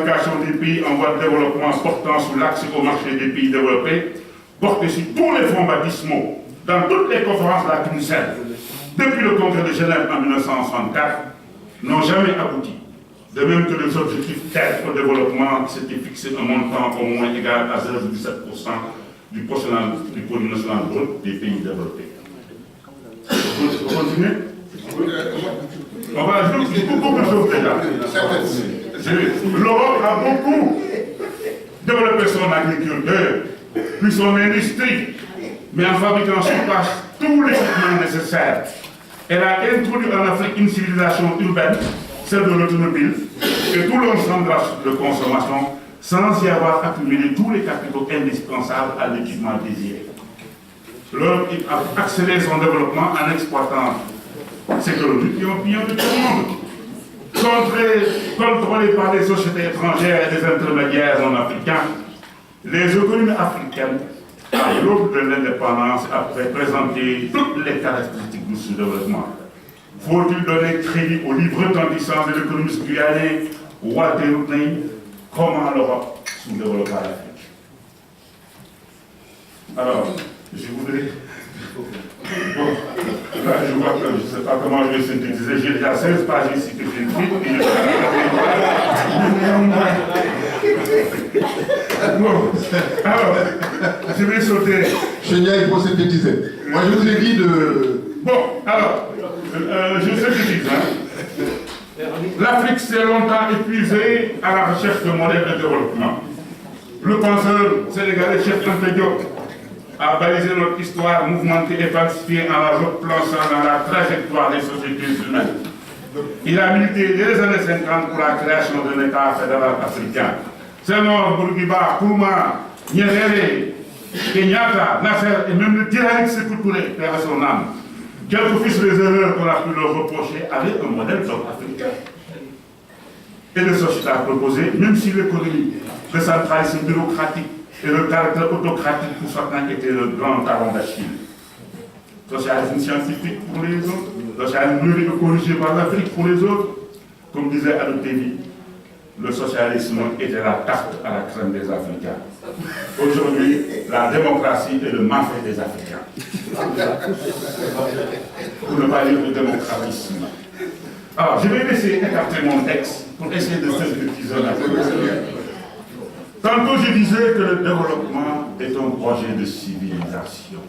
revendications des pays en voie de développement portant sur l'accès au marché des pays développés, portées sur tous les fonds baptismaux, dans toutes les conférences de la CNUSEL, depuis le congrès de Genève en 1964, n'ont jamais abouti. De même que les objectifs d'aide au développement s'étaient fixés un montant au moins égal à 0,17% du produit national brut des pays développés. Vous continuez? On va ajouter beaucoup de choses déjà. L'Europe a beaucoup développé son agriculture, puis son industrie, mais en fabriquant sur place tous les équipements nécessaires. Elle a introduit en Afrique une civilisation urbaine, celle de l'automobile, et tout l'ensemble de consommation, sans y avoir accumulé tous les capitaux indispensables à l'équipement désiré. L'Europe a accéléré son développement en exploitant ces colonies qui ont pillé tout le monde. Contrôlées par les sociétés étrangères et des intermédiaires non africains, les économies africaines, à l'aube de l'indépendance, après présenter toutes les caractéristiques du sous-développement. Faut-il donner crédit au livre retentissant de l'économiste guyanais Walter Whitney? Comment l'Europe sous-développe l'Afrique? Alors, je voudrais... Bon, là, je vois que je ne sais pas comment je vais synthétiser. J'ai déjà 16 pages ici que j'ai écrites. Bon, alors, je vais sauter. Chénia, il faut synthétiser. Moi, je vous ai dit de... Bon, alors, je synthétise. Hein. L'Afrique s'est longtemps épuisée à la recherche de modèles de développement. Le penseur sénégalais Cheikh Anta Diop a balisé notre histoire mouvementée et falsifiée en la replançant dans la trajectoire des sociétés humaines. Il a milité dès les années 50 pour la création d'un État fédéral africain. Senghor, Bourguiba, Nkrumah, Nyerere, Kenyatta, Nasser et même le tyrannique Sékou Touré, père à son âme, quelles que fussent les erreurs qu'on a pu leur reprocher, avaient un modèle africain. Et le société a proposé, même si l'économie, le centralisme bureaucratique et le caractère autocratique pour certains était le grand talon d'Achille. Socialisme scientifique pour les autres, socialisme mûri et corrigé par l'Afrique pour les autres. Comme disait Adoteli, le socialisme était la tarte à la crème des Africains. Aujourd'hui, la démocratie est le mafé des Africains. Pour ne pas dire le démocratisme. Alors, je vais laisser écarter mon texte pour essayer de synthétiser la situation. Tantôt, je disais que le développement est un projet de civilisation.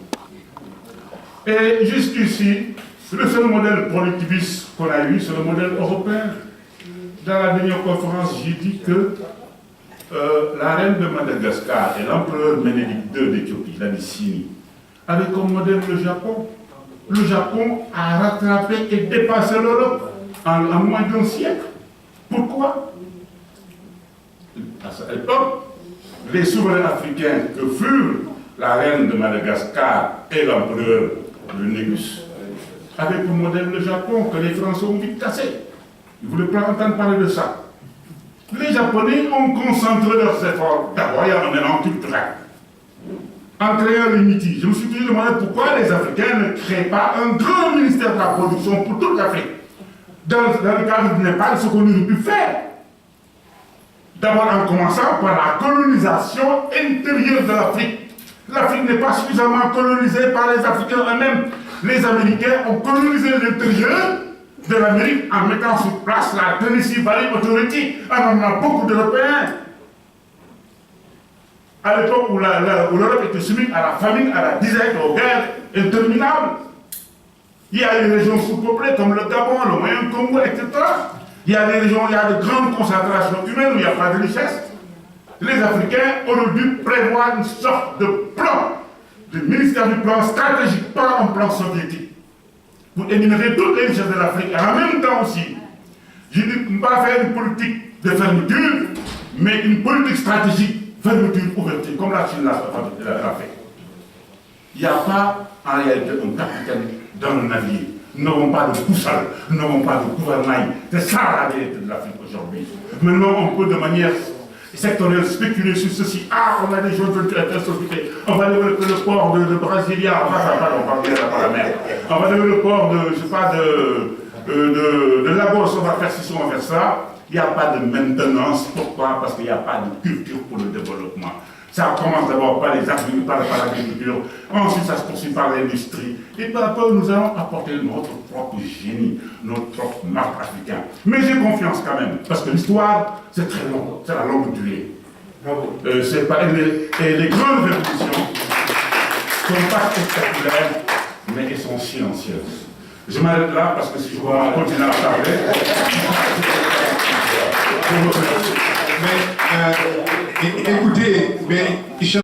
Et jusqu'ici, le seul modèle productiviste qu'on a eu, c'est le modèle européen. Dans la dernière conférence, j'ai dit que la reine de Madagascar et l'empereur Ménélique II d'Éthiopie, l'Abyssinie, avaient comme modèle le Japon. Le Japon a rattrapé et dépassé l'Europe en moins d'un siècle. Pourquoi? À cette époque, les souverains africains que furent la reine de Madagascar et l'empereur le Négus avaient pour modèle le Japon que les Français ont vite cassé. Ils ne voulaient pas entendre parler de ça. Les Japonais ont concentré leurs efforts d'abord en un élan culturel, en créant l'unité. Je me suis toujours demandé pourquoi les Africains ne créent pas un grand ministère de la production pour toute l'Afrique. Dans le cadre du Népal, ce qu'on aurait pu faire. D'abord en commençant par la colonisation intérieure de l'Afrique. L'Afrique n'est pas suffisamment colonisée par les Africains eux-mêmes. Les Américains ont colonisé l'intérieur de l'Amérique en mettant sur place la Tennessee Valley Authority. On a beaucoup d'Européens. À l'époque où l'Europe était soumise à la famine, à la disette, aux guerres interminables. Il y a des régions sous-peuplées comme le Gabon, le Moyen-Congo, etc. Il y a des régions où il y a de grandes concentrations humaines, où il n'y a pas de richesse. Les Africains auraient dû prévoir une sorte de plan, de ministère du plan stratégique, pas un plan soviétique, pour énumérer toutes les richesses de l'Afrique. Et en même temps aussi, je dis, on ne va pas faire une politique de fermeture, mais une politique stratégique, fermeture-ouverture, comme la Chine l'a fait. Il n'y a pas, en réalité, un capitaine dans le navire. Nous n'avons pas de boussole, nous n'avons pas de gouvernail. C'est ça la vérité de l'Afrique aujourd'hui. Maintenant, on peut de manière sectorielle spéculer sur ceci. Ah, on a des gens qui ont société. On va développer le port de Brasilia. Enfin, ça va, on va bien par la mer. On va développer le port de, je sais pas, de Lagos, on va faire ci, on va faire ça. il n'y a pas de maintenance. Pourquoi? Parce qu'il n'y a pas de culture pour le développement. Ça commence d'abord par l'agriculture, ensuite ça se poursuit par l'industrie, et peu à peu nous allons apporter notre propre génie, notre propre marque africaine. Mais j'ai confiance quand même, parce que l'histoire, c'est très long, c'est la longue durée. Et les grandes révolutions ne sont pas spectaculaires, mais elles sont silencieuses. Je m'arrête là parce que si je dois continuer à parler, mais écoutez, mais